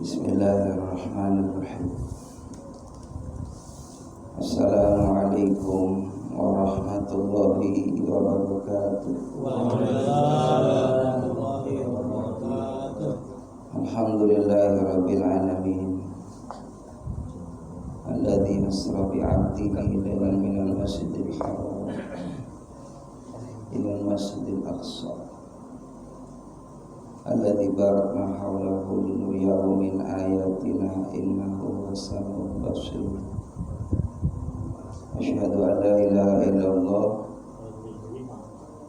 Bismillahirrahmanirrahim. Assalamualaikum warahmatullahi wabarakatuh. Waalaikumsalam warahmatullahi wabarakatuh. Alhamdulillahirabbil alamin. Alladzi asra bi 'abdihi lailan minal masjidil haram ilal masjidil aqsa. Alladzi barakna haulahu linuriyahu min ayatina innahu was-sami'ul basir. Asyhadu an la ilaha illallah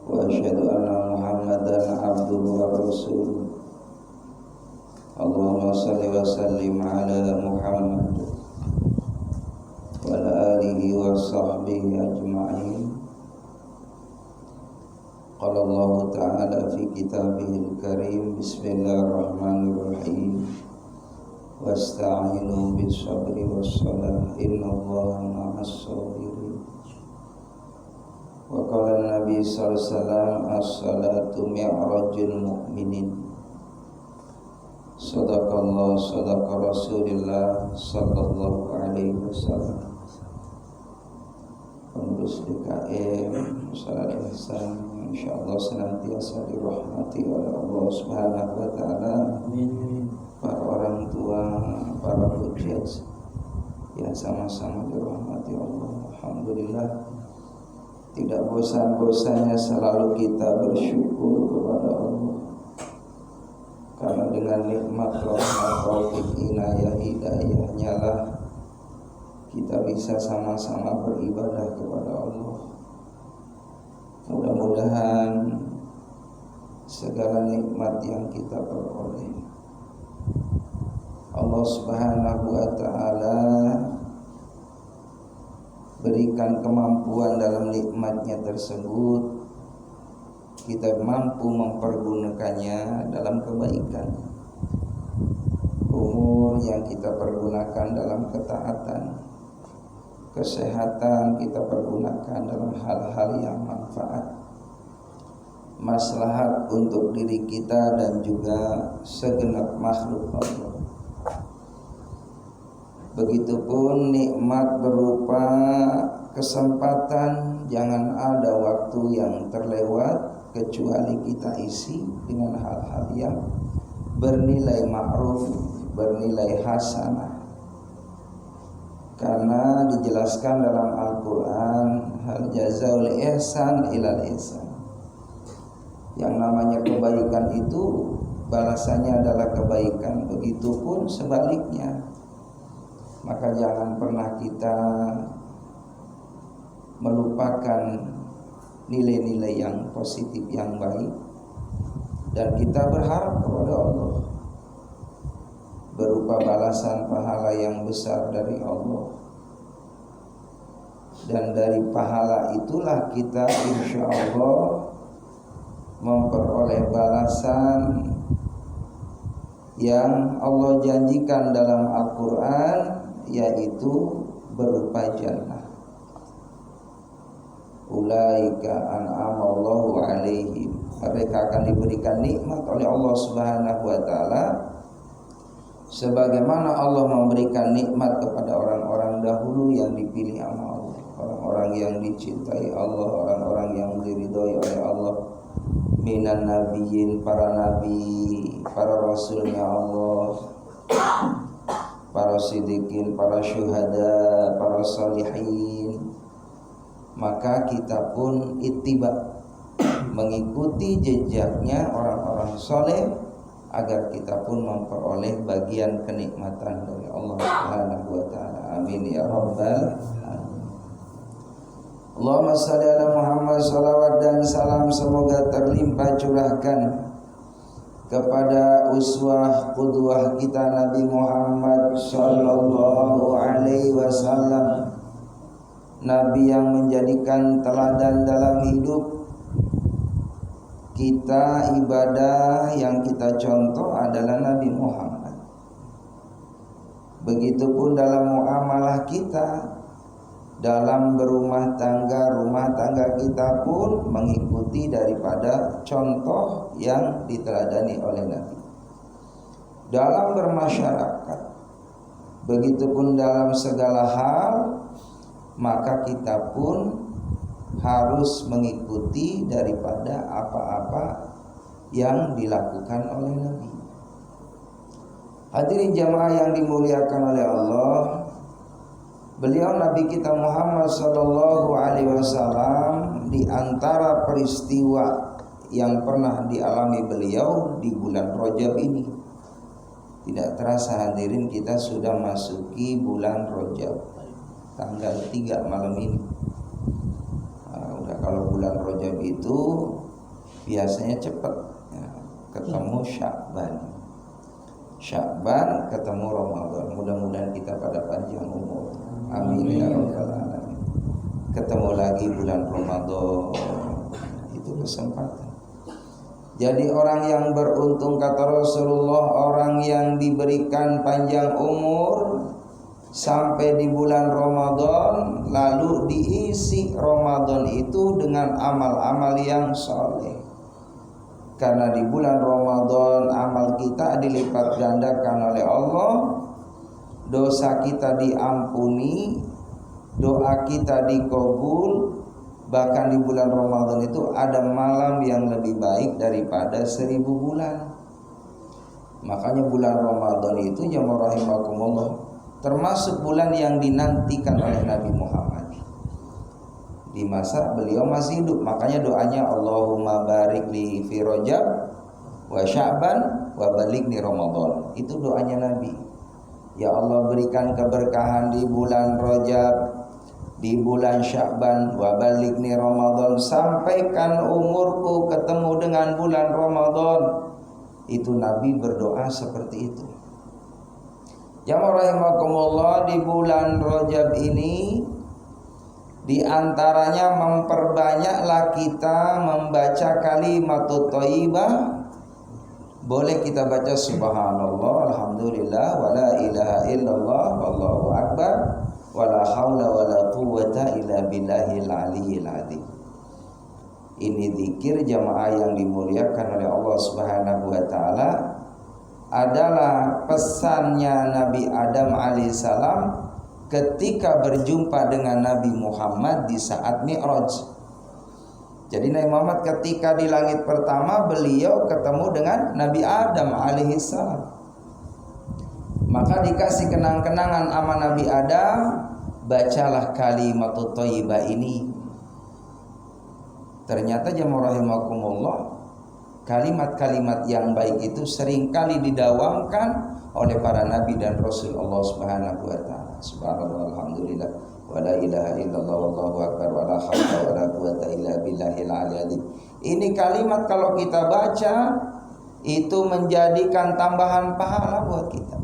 wa asyhadu anna Muhammadan abduhu wa rasuluh. Allahumma shalli wa sallim ala Muhammad wa ala alihi wa sahbihi ajma'in. Qala Allah Ta'ala fi kitabihil karim. Bismillahirrahmanirrahim. Wasta'inu bis-sabri was-salah innallaha ma'as sabirin. Wa qala Nabi sallallahu alaihi wasallam as-salatu mi'rajul mu'minin. Sadaqallah sadaqa Rasulullah sallallahu alaihi wasallam. Pengurus DKM Musyawarah Ihsan insyaallah senantiasa dirahmati oleh Allah Subhanahu wa taala. Amin. Para orang tua, para hujjah yang sama-sama dirahmati Allah. Alhamdulillah, tidak bosan-bosannya selalu kita bersyukur kepada Allah. Karena dengan nikmat rahmat taufik inayah hidayahnya lah kita bisa sama-sama beribadah kepada Allah. Mudah-mudahan segala nikmat yang kita peroleh Allah Subhanahu wa taala berikan kemampuan dalam nikmatnya tersebut, kita mampu mempergunakannya dalam kebaikan. Umur yang kita pergunakan dalam ketaatan, kesehatan kita pergunakan dalam hal-hal yang manfaat, maslahat untuk diri kita dan juga segenap makhluk Allah. Begitupun nikmat berupa kesempatan, jangan ada waktu yang terlewat kecuali kita isi dengan hal-hal yang bernilai ma'ruf, bernilai hasanah. Karena dijelaskan dalam Al-Quran, hal jazaul ihsan ilal ihsan. Yang namanya kebaikan itu balasannya adalah kebaikan. Begitupun sebaliknya. Maka jangan pernah kita melupakan nilai-nilai yang positif, yang baik. Dan kita berharap kepada Allah berupa balasan pahala yang besar dari Allah. Dan dari pahala itulah kita insya Allah memperoleh balasan yang Allah janjikan dalam Al-Quran, yaitu berupa jannah. Ulaika an'amallahu alaihim, mereka akan diberikan nikmat oleh Allah Subhanahu wa taala sebagaimana Allah memberikan nikmat kepada orang-orang dahulu yang dipilih oleh Allah, orang-orang yang dicintai Allah, orang-orang yang diridhoi oleh Allah, minan nabiyyin, para nabi, para rasulnya Allah, para siddiqin, para syuhada, para salihin. Maka kita pun ittiba, mengikuti jejaknya orang-orang soleh, agar kita pun memperoleh bagian kenikmatan dari Allah Subhanahu wa taala. Amin ya rabbal alamin. Allahumma shalli ala Muhammad, salawat dan salam semoga terlimpah curahkan kepada uswah qudwah kita Nabi Muhammad sallallahu alaihi wasallam, Nabi yang menjadikan teladan dalam hidup kita. Ibadah yang kita contoh adalah Nabi Muhammad. Begitupun dalam muamalah kita, dalam rumah tangga kita pun mengikuti daripada contoh yang diteladani oleh Nabi. dalam bermasyarakat, begitupun dalam segala hal, maka kita pun harus mengikuti daripada apa-apa yang dilakukan oleh Nabi. Hadirin jamaah yang dimuliakan oleh Allah, beliau Nabi kita Muhammad sallallahu alaihi wasallam, di antara peristiwa yang pernah dialami beliau di bulan Rajab ini, tidak terasa hadirin kita sudah masuki bulan Rajab, tanggal 3 malam ini. Udah kalau bulan Rajab itu biasanya cepat ya, ketemu Sya'ban ketemu Ramadan. Mudah-mudahan kita pada panjang umur, amin ya rabbal alamin. Ketemu lagi bulan Ramadan, itu kesempatan. Jadi orang yang beruntung, kata Rasulullah, orang yang diberikan panjang umur sampai di bulan Ramadan, lalu diisi Ramadan itu dengan amal-amal yang saleh. Karena di bulan Ramadan amal kita dilipat gandakan oleh Allah, dosa kita diampuni, doa kita dikabul. Bahkan di bulan Ramadan itu ada malam yang lebih baik daripada 1000 bulan. Makanya bulan Ramadan itu jamaah rahimakumullah termasuk bulan yang dinantikan oleh Nabi Muhammad di masa beliau masih hidup. Makanya doanya Allahumma barik li fi Rajab wa Sya'ban wa balighni Ramadan. Itu doanya Nabi. Ya Allah, berikan keberkahan di bulan Rajab, di bulan Sya'ban, wa balighni Ramadan, sampaikan umurku ketemu dengan bulan Ramadan. Itu Nabi berdoa seperti itu. Jamaah rahimakumullah, di bulan Rajab ini di antaranya memperbanyaklah kita membaca kalimatut thayyibah. Boleh kita baca subhanallah, alhamdulillah, wala ilaha illallah, wallahu akbar, wala haula wala quwwata illa billahil aliyyil azim. Ini zikir jamaah yang dimuliakan oleh Allah Subhanahu wa taala, adalah pesannya Nabi Adam alaihissalam ketika berjumpa dengan Nabi Muhammad di saat Mi'raj. Jadi Nabi Muhammad ketika di langit pertama, beliau ketemu dengan Nabi Adam alaihissalam. Maka dikasih kenang-kenangan sama Nabi Adam, bacalah kalimatut thayyibah ini. Ternyata jamaah rahimakumullah, kalimat-kalimat yang baik itu seringkali didawamkan oleh para nabi dan rasul Allah Subhanahu wa taala. Subhanallah, alhamdulillah, wala ilaha illallah, wallahu akbar, wala haula wala quwwata illa billahil aliyyil. Ini kalimat kalau kita baca itu menjadikan tambahan pahala buat kita.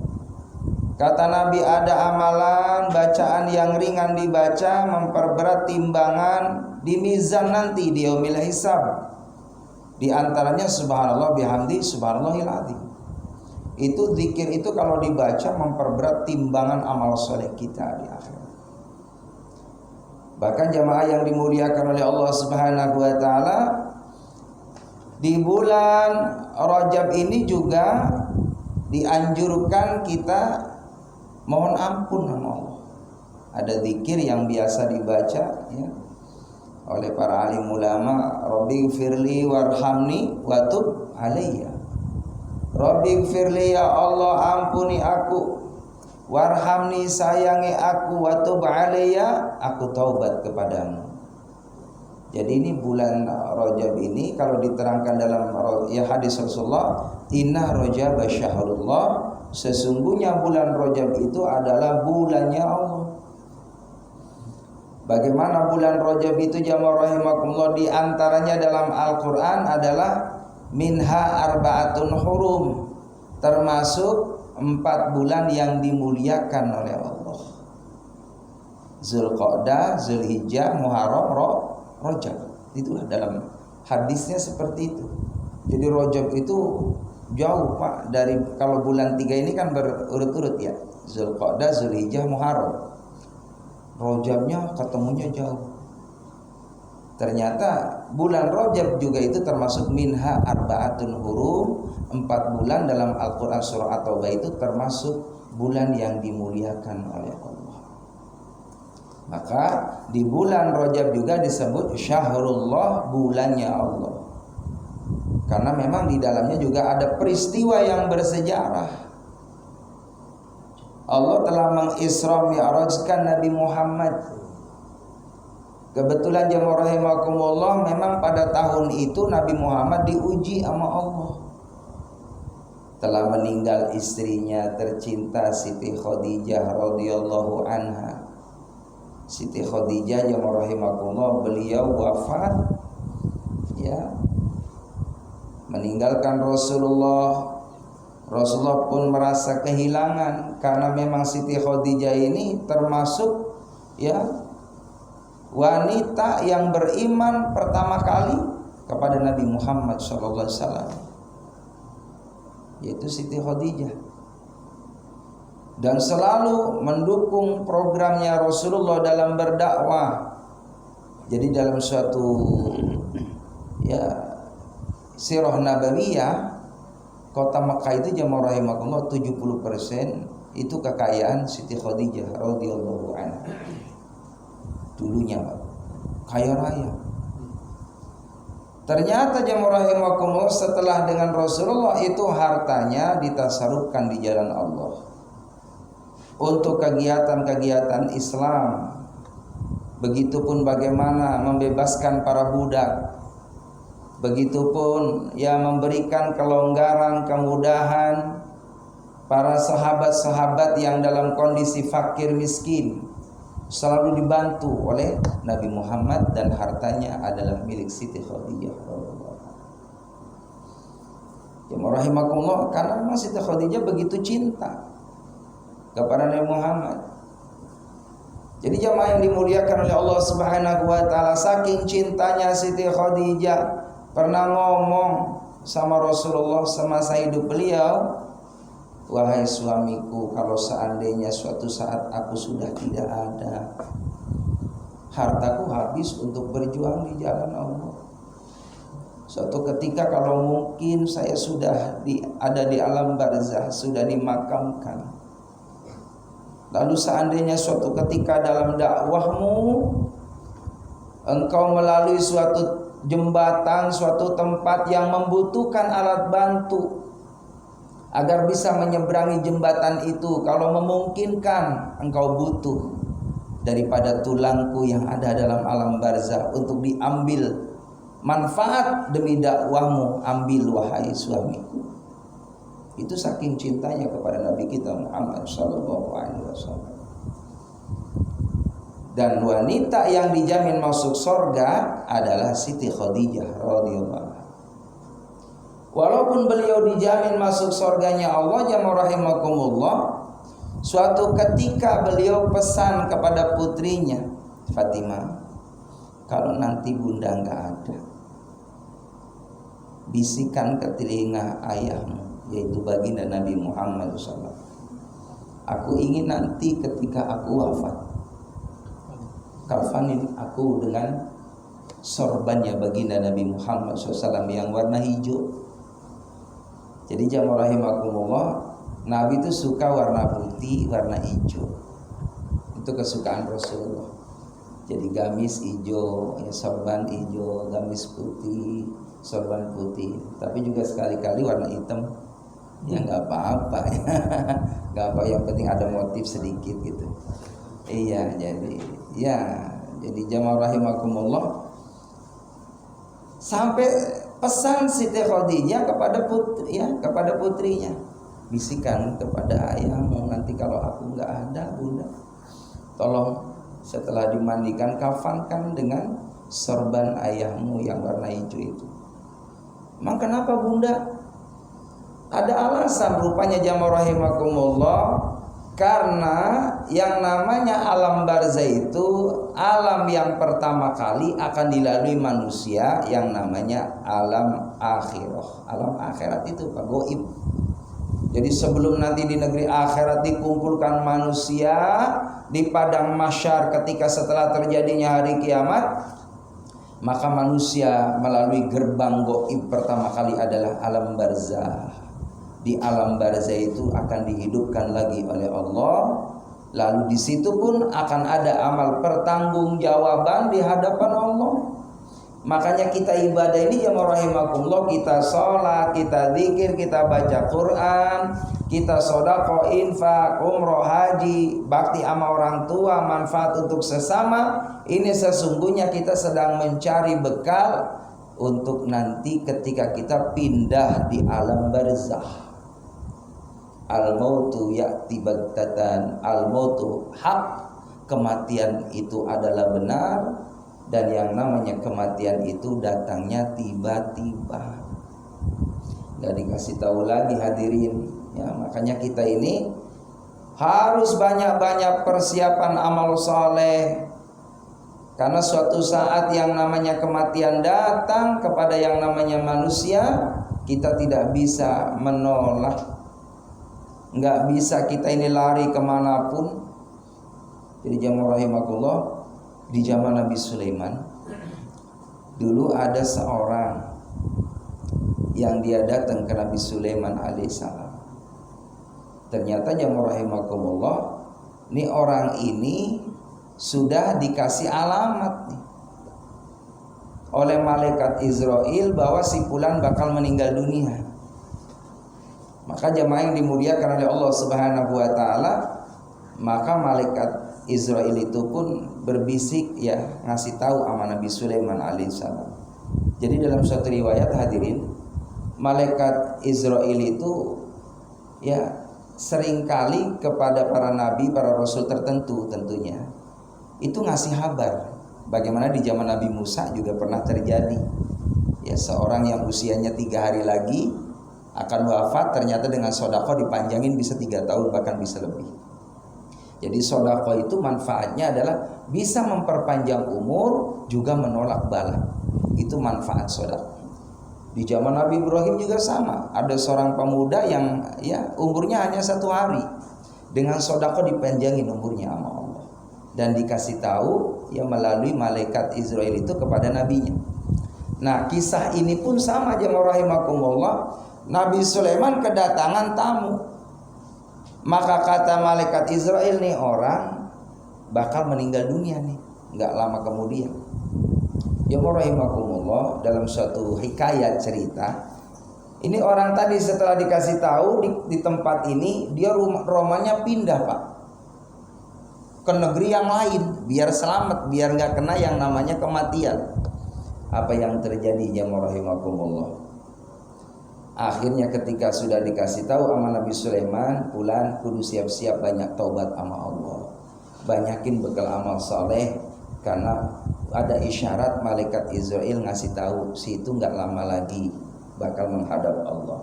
Kata Nabi, ada amalan bacaan yang ringan dibaca memperberat timbangan di mizan nanti di yaumil hisab. Di antaranya subhanallah bihamdi subhanallahil azim. Itu zikir itu kalau dibaca memperberat timbangan amal soleh kita di akhirat. Bahkan jamaah yang dimuliakan oleh Allah Subhanahu wa taala, di bulan Rajab ini juga dianjurkan kita mohon ampun sama Allah. Ada zikir yang biasa dibaca ya oleh para alim ulama, Rabbighfirli warhamni watub alayya. Rabbighfirli, ya Allah ampuni aku, warhamni sayangi aku, watub alayya, aku taubat kepadamu. Jadi ini bulan Rajab ini kalau diterangkan dalam ya hadis Rasulullah, inna Rajab syahrullah, sesungguhnya bulan Rajab itu adalah bulannya Allah. Bagaimana bulan Rajab itu jamaah rahimakumullah? Di antaranya dalam Al-Quran adalah minha arba'atun hurum, termasuk 4 bulan yang dimuliakan oleh Allah: Zulqa'dah, Zulhijjah, Muharram, Rajab. Itulah dalam hadisnya seperti itu. Jadi Rajab itu jauh Pak dari, kalau bulan 3 ini kan berurut-urut ya, Zulqa'dah, Zulhijjah, Muharram. Rajabnya ketemunya jauh. Ternyata bulan Rajab juga itu termasuk minha arba'atun hurum, 4 bulan dalam Al-Quran surah At-Taubah itu termasuk bulan yang dimuliakan oleh Allah. Maka di bulan Rajab juga disebut syahrullah, bulannya Allah. Karena memang di dalamnya juga ada peristiwa yang bersejarah. Allah telah mengisra mi'rajkan Nabi Muhammad. Kebetulan jamaah rahimakumullah, memang pada tahun itu Nabi Muhammad diuji sama Allah. Telah meninggal istrinya tercinta Siti Khadijah radhiyallahu anha. Siti Khadijah jamaah rahimakumullah, beliau wafat ya, meninggalkan Rasulullah. Rasulullah pun merasa kehilangan karena memang Siti Khadijah ini termasuk ya wanita yang beriman pertama kali kepada Nabi Muhammad SAW, yaitu Siti Khadijah, dan selalu mendukung programnya Rasulullah dalam berdakwah. Jadi dalam suatu ya sirah nabawiyah, kota Makkah itu jamaah rahimakumullah 70% itu kekayaan Siti Khadijah radhiyallahu anha. Dulunya kaya raya. Ternyata jamaah rahimakumullah setelah dengan Rasulullah itu hartanya ditasarufkan di jalan Allah untuk kegiatan-kegiatan Islam. Begitupun bagaimana membebaskan para budak. Begitupun ya memberikan kelonggaran, kemudahan para sahabat-sahabat yang dalam kondisi fakir miskin, selalu dibantu oleh Nabi Muhammad, dan hartanya adalah milik Siti Khadijah. Jemaah rahimakumullah, karena memang Siti Khadijah begitu cinta kepada Nabi Muhammad. Jadi jemaah yang dimuliakan oleh Allah Subhanahu wa taala, saking cintanya Siti Khadijah pernah ngomong sama Rasulullah semasa hidup beliau, wahai suamiku, kalau seandainya suatu saat aku sudah tidak ada, hartaku habis untuk berjuang di jalan Allah. Suatu ketika kalau mungkin saya sudah ada di alam barzah, sudah dimakamkan, lalu seandainya suatu ketika dalam dakwahmu engkau melalui suatu jembatan, suatu tempat yang membutuhkan alat bantu agar bisa menyeberangi jembatan itu, kalau memungkinkan engkau butuh daripada tulangku yang ada dalam alam barzah untuk diambil manfaat demi dakwahmu, ambil wahai suamiku. Itu saking cintanya kepada Nabi kita Muhammad SAW. Dan wanita yang dijamin masuk surga adalah Siti Khadijah radhiyallahu anha. Walaupun beliau dijamin masuk surganya Allah, jamaah rahimakumullah, suatu ketika beliau pesan kepada putrinya Fatimah, kalau nanti bunda enggak ada, bisikan ke telinga ayahmu, yaitu baginda Nabi Muhammad SAW, aku ingin nanti ketika aku wafat, kafanin aku dengan sorbannya baginda Nabi Muhammad SAW yang warna hijau. Jadi jamaah rahimakumullah, Nabi itu suka warna putih, warna hijau. Itu kesukaan Rasulullah. Jadi gamis hijau, ya, sorban hijau, gamis putih, sorban putih. Tapi juga sekali-kali warna hitam. Ya nggak apa-apa ya, nggak apa, yang penting ada motif sedikit gitu. Iya, jadi jamaah rahimakumullah, sampai pesan Siti Khadijah kepada putrinya, bisikan kepada ayahmu, nanti kalau aku nggak ada bunda, tolong setelah dimandikan kafankan dengan sorban ayahmu yang warna hijau itu. Emang kenapa bunda? Ada alasan rupanya jamaah rahimakumullah, karena yang namanya alam barzah itu alam yang pertama kali akan dilalui manusia, yang namanya alam akhirah. Alam akhirat itu Pak Goib. Jadi sebelum nanti di negeri akhirat dikumpulkan manusia di padang mahsyar ketika setelah terjadinya hari kiamat, Maka manusia melalui gerbang gaib pertama kali adalah alam barzah. Di alam barzah itu akan dihidupkan lagi oleh Allah. Lalu di situ pun akan ada amal pertanggungjawaban di hadapan Allah. Makanya kita ibadah ini ya rahimakumullah, kita sholat, kita zikir, kita baca Quran, kita sedekah, infak, umroh, haji, bakti sama orang tua, manfaat untuk sesama. Ini sesungguhnya kita sedang mencari bekal untuk nanti ketika kita pindah di alam barzah. Al-mautu ya'ti baghtatan, al-mautu haq, kematian itu adalah benar. Dan yang namanya kematian itu datangnya tiba-tiba, nggak dikasih tahu lagi hadirin. Ya, makanya kita ini harus banyak-banyak persiapan amal soleh. Karena suatu saat yang namanya kematian datang kepada yang namanya manusia, kita tidak bisa menolak. Nggak bisa kita ini lari kemanapun. Jadi jamaah rahimakumullah, di zaman Nabi Sulaiman dulu ada seorang yang dia datang ke Nabi Sulaiman alaihissalam. Ternyata jamaah rahimakumullah, ini orang ini sudah dikasih alamat nih oleh malaikat Israel bahwa si fulan bakal meninggal dunia. Maka jamaah yang dimuliakan oleh Allah Subhanahu wa taala, maka malaikat Israel itu pun berbisik ya, ngasih tahu sama Nabi Sulaiman alaihissalam. Jadi dalam suatu riwayat hadirin, malaikat Israel itu ya seringkali kepada para nabi, para rasul tertentu tentunya itu ngasih kabar. Bagaimana di zaman Nabi Musa juga pernah terjadi ya, seorang yang usianya 3 hari lagi akan wafat, ternyata dengan sedekah dipanjangin bisa 3 tahun bahkan bisa lebih. Jadi sedekah itu manfaatnya adalah bisa memperpanjang umur, juga menolak bala. Itu manfaat sedekah. Di zaman Nabi Ibrahim juga sama. Ada seorang pemuda yang ya umurnya hanya 1 hari. Dengan sedekah dipanjangin umurnya sama Allah. Dan dikasih tahu ya melalui malaikat Israel itu kepada nabinya. Nah, kisah ini pun sama jemaah rahimakumullah. Nabi Sulaiman kedatangan tamu. Maka kata malaikat Israel, nih orang bakal meninggal dunia nih, nggak lama kemudian. Ya rahimakumullah, dalam suatu hikayat cerita, ini orang tadi setelah dikasih tahu di tempat ini, dia rumahnya pindah pak ke negeri yang lain biar selamat, biar nggak kena yang namanya kematian. Apa yang terjadi ya rahimakumullah? Akhirnya ketika sudah dikasih tahu sama Nabi Sulaiman, pulang kudu siap-siap banyak taubat sama Allah, banyakin bekal amal soleh, karena ada isyarat malaikat Israel ngasih tahu si itu nggak lama lagi bakal menghadap Allah.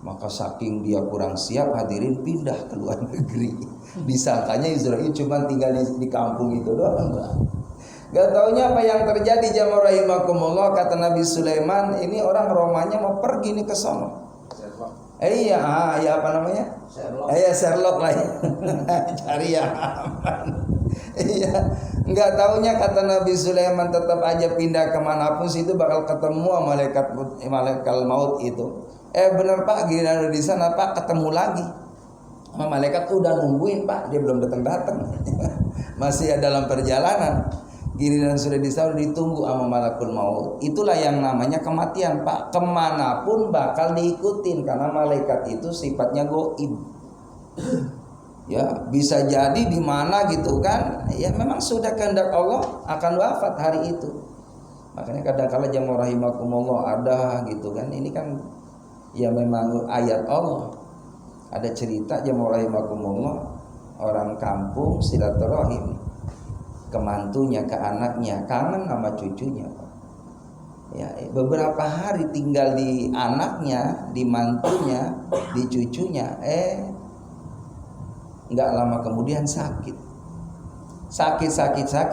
Maka saking dia kurang siap hadirin, pindah ke luar negeri. Disangkanya Israel cuma tinggal di kampung itu doang. Gak taunya apa yang terjadi jamaah rahimakumullah. Kata Nabi Sulaiman, ini orang Romanya mau pergi nih ke sono. Iya, ya apa namanya? Sherlock lah. Cari yang aman. Iya, nggak taunya kata Nabi Sulaiman tetap aja pindah kemanapun situ bakal ketemu malaikat maut itu. Bener pak, giliran di sana pak ketemu lagi. Malaikat udah nungguin pak, dia belum datang. Masih dalam perjalanan. Giliran sudah ditunggu sama malakul maut. Itulah yang namanya kematian pak. Kemanapun bakal diikutin karena malaikat itu sifatnya goib. Ya bisa jadi di mana gitu kan. Ya memang sudah kehendak Allah akan wafat hari itu. Makanya kadang-kala jamaah rahimakumullah ada gitu kan. Ini kan ya memang ayat Allah. Ada cerita jamaah rahimakumullah, orang kampung silaturahim, kemantunya ke anaknya, kangen sama cucunya. Ya, beberapa hari tinggal di anaknya, di mantunya, di cucunya, nggak lama kemudian sakit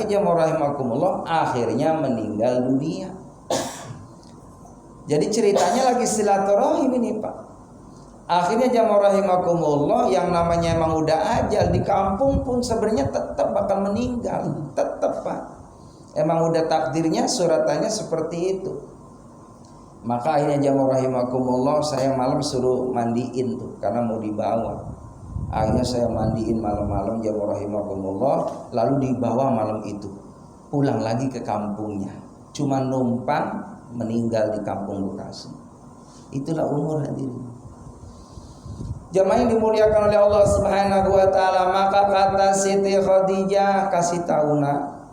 ya rahimakumullah, akhirnya meninggal dunia. Jadi ceritanya lagi silaturahim ini pak. Akhirnya jamaah rahimakumullah, yang namanya emang udah ajal di kampung pun sebenarnya tetap bakal meninggal, tetap pak. Emang udah takdirnya suratannya seperti itu. Maka akhirnya jamaah rahimakumullah, saya malam suruh mandiin tuh karena mau dibawa. Akhirnya saya mandiin malam-malam jamaah rahimakumullah, lalu dibawa malam itu pulang lagi ke kampungnya. Cuma numpang, meninggal di kampung Bekasi. Itulah umur hadirin. Jamaah yang dimuliakan oleh Allah Subhanahu wa taala, maka kata Siti Khadijah, kasih tahu nak,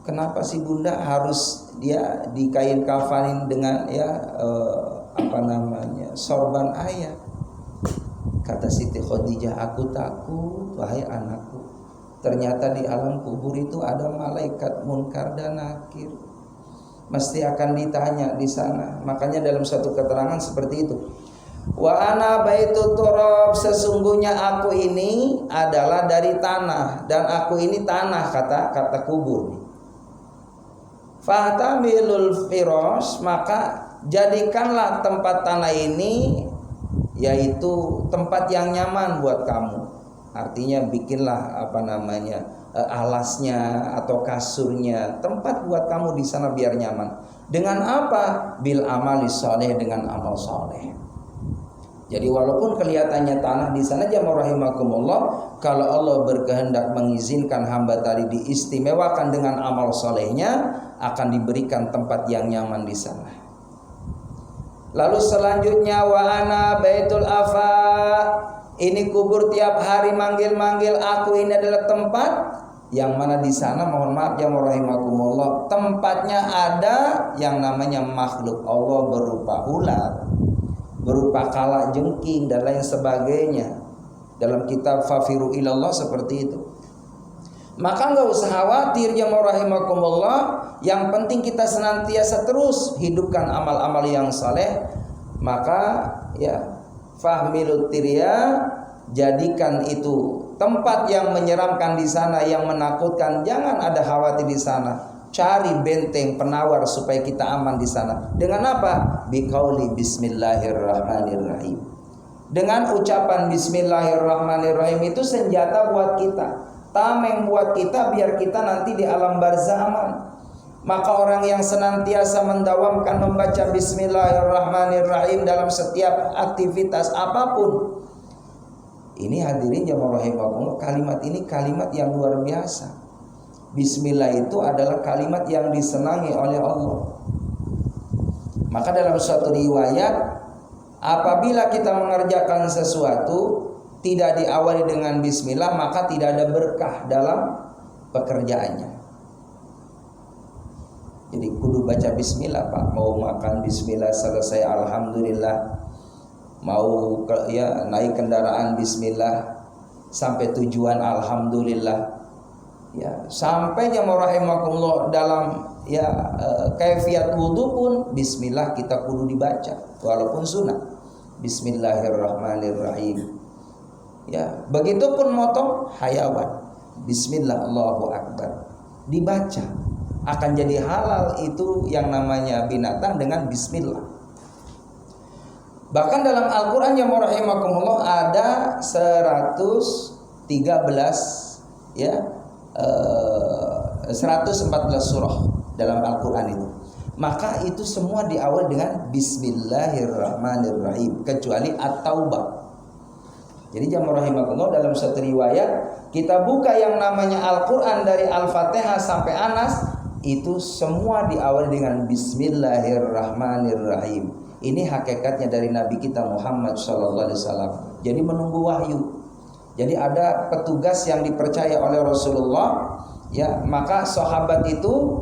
kenapa si bunda harus dia dikain kafanin dengan sorban ayah? Kata Siti Khadijah, aku takut wahai anakku, ternyata di alam kubur itu ada malaikat munkar dan nakir, mesti akan ditanya di sana. Makanya dalam satu keterangan seperti itu, wa ana baitut turab, sesungguhnya aku ini adalah dari tanah dan aku ini tanah, kata kubur. Fahtamilul firas, maka jadikanlah tempat tanah ini yaitu tempat yang nyaman buat kamu. Artinya bikinlah alasnya atau kasurnya, tempat buat kamu di sana biar nyaman. Dengan apa? Bil amali sholeh, dengan amal soleh. Jadi walaupun kelihatannya tanah di sana, jamaah rahimakumullah, kalau Allah berkehendak mengizinkan hamba tadi diistimewakan dengan amal solehnya, akan diberikan tempat yang nyaman di sana. Lalu selanjutnya, wa ana baitul afa, ini kubur tiap hari manggil-manggil aku, ini adalah tempat yang mana di sana, mohon maaf jamaah rahimakumullah, tempatnya ada yang namanya makhluk Allah berupa ular, berupa kala jengking dan lain sebagainya. Dalam kitab Fafiru ilallah seperti itu. Maka enggak usah khawatir jamaah rahimakumullah, yang penting kita senantiasa terus hidupkan amal-amal yang saleh. Maka fahmilut tirya, jadikan itu tempat yang menyeramkan di sana, yang menakutkan, jangan ada khawatir di sana. Cari benteng penawar supaya kita aman di sana. Dengan apa? Biqauli bismillahirrahmanirrahim. Dengan ucapan bismillahirrahmanirrahim itu senjata buat kita, tameng buat kita, biar kita nanti di alam barzah aman. Maka orang yang senantiasa mendawamkan membaca bismillahirrahmanirrahim dalam setiap aktivitas apapun, ini hadirin jamaah rahimakumullah, kalimat ini kalimat yang luar biasa. Bismillah itu adalah kalimat yang disenangi oleh Allah. Maka dalam suatu riwayat, apabila kita mengerjakan sesuatu tidak diawali dengan bismillah, maka tidak ada berkah dalam pekerjaannya. Jadi kudu baca bismillah, Pak. Mau makan bismillah, selesai alhamdulillah. Mau naik kendaraan bismillah, sampai tujuan alhamdulillah. Sampai jamaah rahimakumullah dalam kaifiat wudu pun bismillah kita kudu dibaca walaupun sunnah. Bismillahirrahmanirrahim. Begitupun motong hayawan, bismillah Allahu akbar, dibaca. Akan jadi halal itu yang namanya binatang dengan bismillah. Bahkan dalam Al-Qur'an jamaah rahimakumullah ada 114 114 surah dalam Al-Quran itu. Maka itu semua diawali dengan bismillahirrahmanirrahim, kecuali At-Taubah. Jadi jamaah rahimakumullah, dalam satu riwayat kita buka yang namanya Al-Quran dari Al-Fatihah sampai Anas, itu semua diawali dengan bismillahirrahmanirrahim. Ini hakikatnya dari Nabi kita Muhammad SAW. Jadi menunggu wahyu. Jadi ada petugas yang dipercaya oleh Rasulullah, maka sahabat itu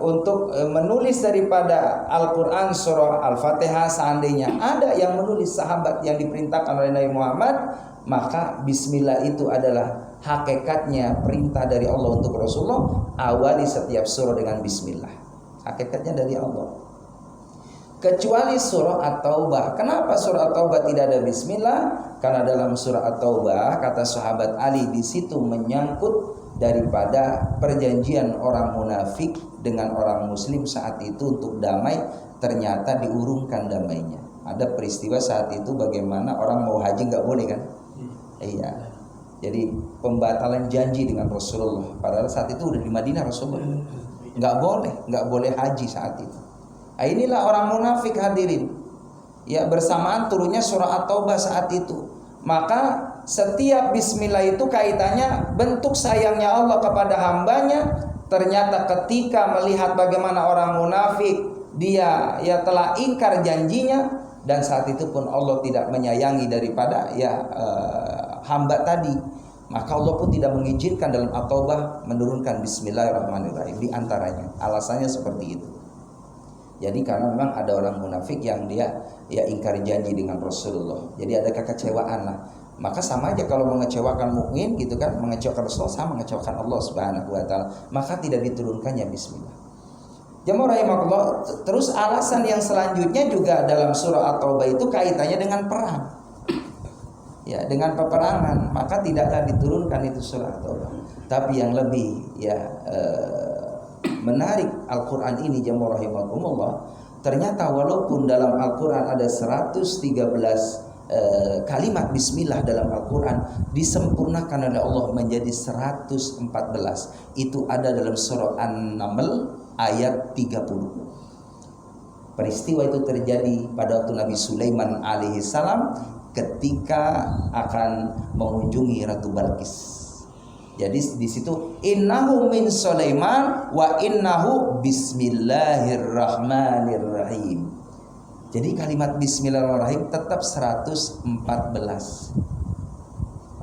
untuk menulis daripada Al-Quran surah Al-Fatihah, seandainya ada yang menulis sahabat yang diperintahkan oleh Nabi Muhammad, maka bismillah itu adalah hakikatnya perintah dari Allah untuk Rasulullah. Awali setiap surah dengan bismillah, hakikatnya dari Allah. Kecuali surah At-Taubah. Kenapa surah At-Taubah tidak ada bismillah? Karena dalam surah At-Taubah, kata sahabat Ali, di situ menyangkut daripada perjanjian orang munafik dengan orang muslim saat itu untuk damai, ternyata diurungkan damainya. Ada peristiwa saat itu bagaimana orang mau haji nggak boleh kan? Iya. Jadi pembatalan janji dengan Rasulullah. Padahal saat itu udah di Madinah Rasulullah. Nggak boleh haji saat itu. Nah, inilah orang munafik hadirin. Ya, bersamaan turunnya surah At-Taubah saat itu. Maka setiap bismillah itu kaitannya bentuk sayangnya Allah kepada hambanya. Ternyata ketika melihat bagaimana orang munafik, dia ya telah ingkar janjinya, dan saat itu pun Allah tidak menyayangi daripada hamba tadi, maka Allah pun tidak mengizinkan dalam At-Taubah menurunkan Bismillahirrahmanirrahim di antaranya. Alasannya seperti itu. Jadi karena memang ada orang munafik yang dia ya ingkar janji dengan Rasulullah. Jadi ada kekecewaan lah. Maka sama aja kalau mengecewakan mukmin gitu kan, mengecewakan Rasulullah sama mengecewakan Allah Subhanahu wa taala, maka tidak diturunkannya bismillah. Jamaah rahimakumullah. Terus alasan yang selanjutnya juga dalam surah At-Taubah itu kaitannya dengan perang. Ya, dengan peperangan, maka tidaklah diturunkan itu surah At-Taubah. Tapi yang lebih menarik Al-Qur'an ini jamaah rahimakumullah, ternyata walaupun dalam Al-Qur'an ada 113 kalimat bismillah dalam Al-Quran, disempurnakan oleh Allah menjadi 114. Itu ada dalam surah An-Naml ayat 30. Peristiwa itu terjadi pada waktu Nabi Sulaiman alaihissalam ketika akan mengunjungi Ratu Balqis. Jadi di situ innahu min Sulaiman wa innahu bismillahirrahmanirrahim. Jadi kalimat bismillahirrahmanirrahim tetap 114.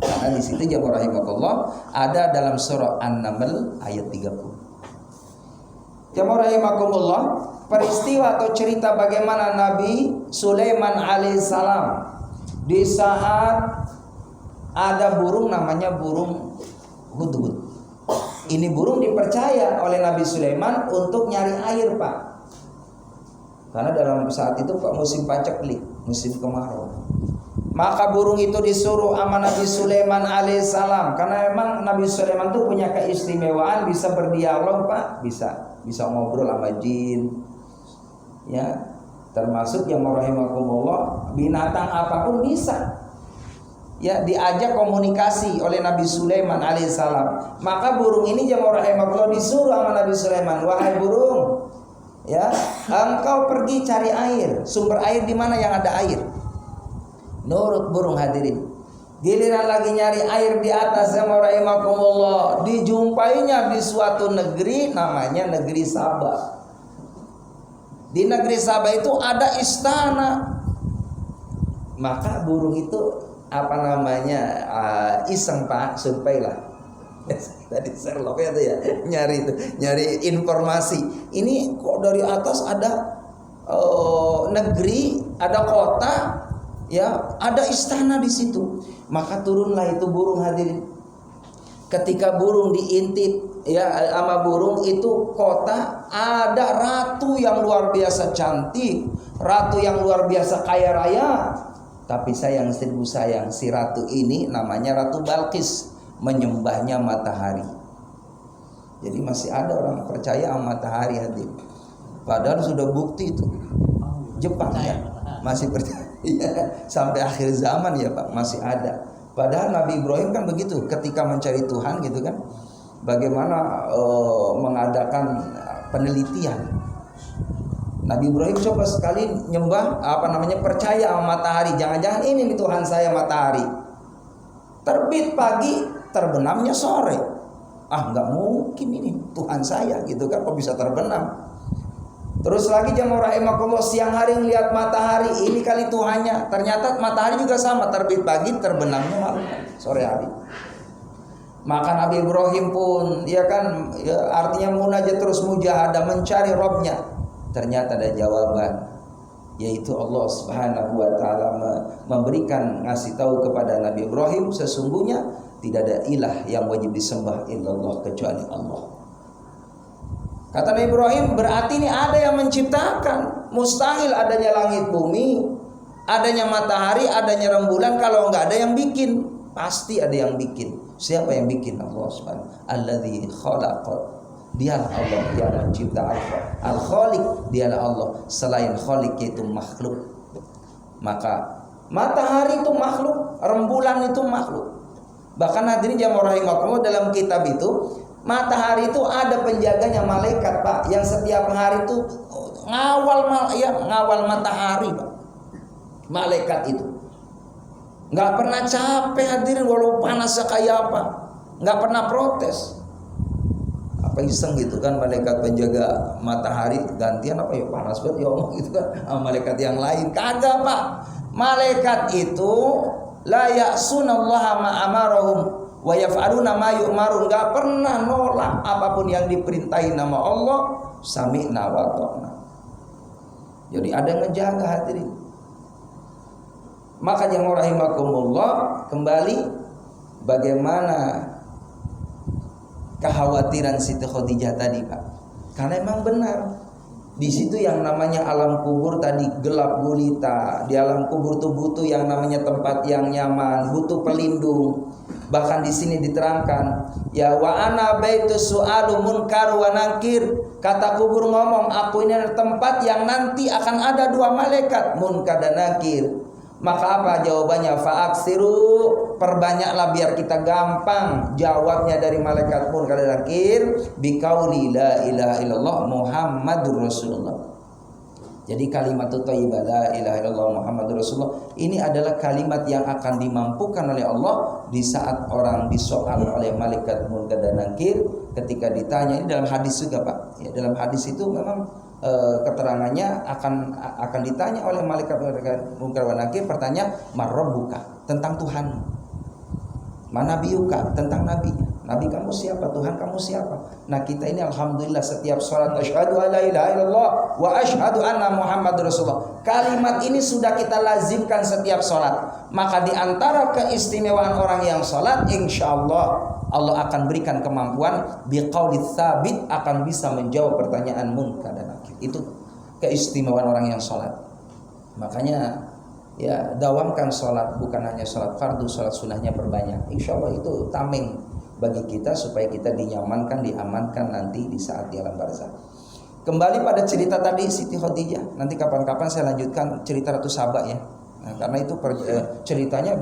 Karena di situ jamaah rahimakumullah ada dalam surah An-Naml ayat 30. Jamaah rahimakumullah, peristiwa atau cerita bagaimana Nabi Sulaiman alaihissalam di saat ada burung namanya burung hudhud. Ini burung dipercaya oleh Nabi Sulaiman untuk nyari air, Pak. Karena dalam saat itu musim paceklik, musim kemarau. Maka burung itu disuruh sama Nabi Sulaiman alaihissalam. Karena memang Nabi Sulaiman itu punya keistimewaan, bisa berdialog, Pak, bisa ngobrol sama jin. Ya, termasuk yang rahimakumullah, binatang apapun bisa. Ya, diajak komunikasi oleh Nabi Sulaiman alaihissalam. Maka burung ini jamaah rahimakumullah disuruh sama Nabi Sulaiman, wahai burung, ya, engkau pergi cari air. Sumber air di mana yang ada air? Nurut burung hadirin. Giliran lagi nyari air di atas sama rahimakumullah, dijumpainya di suatu negeri namanya negeri Sabah. Di negeri Sabah itu ada istana. Maka burung itu iseng, Pak, survei lah. Tadi Sherlock itu ya, nyari informasi. Ini kok dari atas ada negeri, ada kota, ya, ada istana di situ. Maka turunlah itu burung hadirin. Ketika burung diintip ya sama burung itu kota, ada ratu yang luar biasa cantik, ratu yang luar biasa kaya raya. Tapi sayang seribu sayang, si ratu ini namanya Ratu Balqis, menyembahnya matahari. Jadi masih ada orang percaya sama matahari hadirin. Padahal sudah bukti itu. Jepang ya masih percaya sampai akhir zaman ya Pak, masih ada. Padahal Nabi Ibrahim kan begitu, ketika mencari Tuhan gitu kan, bagaimana mengadakan penelitian. Nabi Ibrahim coba sekali nyembah percaya sama matahari. Jangan-jangan ini nih Tuhan saya matahari. Terbit pagi, terbenamnya sore. Nggak mungkin ini Tuhan saya gitu kan, kok bisa terbenam. Terus lagi jamaah rahimakumullah, siang hari ngelihat matahari, ini kali Tuhannya. Ternyata matahari juga sama, terbit pagi, terbenamnya malam sore hari. Maka Nabi Ibrahim pun artinya munajat terus mujahadah mencari Rabbnya. Ternyata ada jawaban, yaitu Allah Subhanahu wa taala memberikan, ngasih tahu kepada Nabi Ibrahim, sesungguhnya tidak ada ilah yang wajib disembah illallah kecuali Allah. Kata Nabi Ibrahim, berarti ini ada yang menciptakan. Mustahil adanya langit bumi, adanya matahari, adanya rembulan kalau enggak ada yang bikin. Pasti ada yang bikin. Siapa yang bikin? Allah Subhanahu. Alladzi khalaqa. Dialah Allah yang mencipta Al-Khaliq, dialah Allah. Selain Khaliq yaitu makhluk. Maka matahari itu makhluk, rembulan itu makhluk. Bahkan hadirin jamaah rahimakumullah, dalam kitab itu matahari itu ada penjaganya malaikat Pak, yang setiap hari itu ngawal matahari Pak. Malaikat itu nggak pernah capek hadirin, walau panasnya kayak apa, nggak pernah protes. Apa iseng gitu kan malaikat penjaga matahari gantian apa ya, panas banget ya Allah gitu kan sama malaikat yang lain. Kagak Pak, malaikat itu la ya'sunallaha ma amarahum wa yaf'aluna ma yu'marun, enggak pernah nolak apapun yang diperintahin nama Allah, sami'na wa ta'na. Jadi ada yang ngejaga hadirin. Maka yang rahimakumullah, kembali bagaimana kekhawatiran Siti Khadijah tadi Pak. Karena emang benar di situ yang namanya alam kubur tadi gelap gulita. Di alam kubur tuh butuh yang namanya tempat yang nyaman, butuh pelindung. Bahkan di sini diterangkan, ya wa ana baitus su'alu munkar wa nakir. Kata kubur ngomong, aku ini adalah tempat yang nanti akan ada dua malaikat, munkar dan nakir. Maka apa jawabannya? Fa'aksiru, perbanyaklah biar kita gampang jawabnya dari malaikat munkar dan nakir, biqauli la ilaha illallah Muhammadur Rasulullah. Jadi kalimat thayyibah la ilaha illallah Muhammadur Rasulullah ini adalah kalimat yang akan dimampukan oleh Allah di saat orang disoal oleh malaikat munkar dan nakir ketika ditanya. Ini dalam hadis juga Pak. Ya, dalam hadis itu memang keterangannya akan ditanya oleh malaikat munkar wa nakir. Pertanyaan marrabbuka, tentang Tuhan. Manabiuka, tentang nabinya. Nabi kamu siapa? Tuhan kamu siapa? Nah kita ini alhamdulillah setiap sholat asyhadu alla ilaha illallah wa asyhadu anna Muhammadur Rasulullah. Kalimat ini sudah kita lazimkan setiap sholat. Maka di antara keistimewaan orang yang sholat, insyaallah Allah akan berikan kemampuan biqauli tsabit, akan bisa menjawab pertanyaan munkar dan nakir. Itu keistimewaan orang yang sholat. Makanya ya dawamkan sholat, bukan hanya sholat fardu, sholat sunnahnya perbanyak. Insya Allah itu tameng bagi kita supaya kita dinyamankan, diamankan nanti di saat di alam barzakh. Kembali pada cerita tadi Siti Khadijah. Nanti kapan-kapan saya lanjutkan cerita Ratu Saba ya. Nah, karena itu ceritanya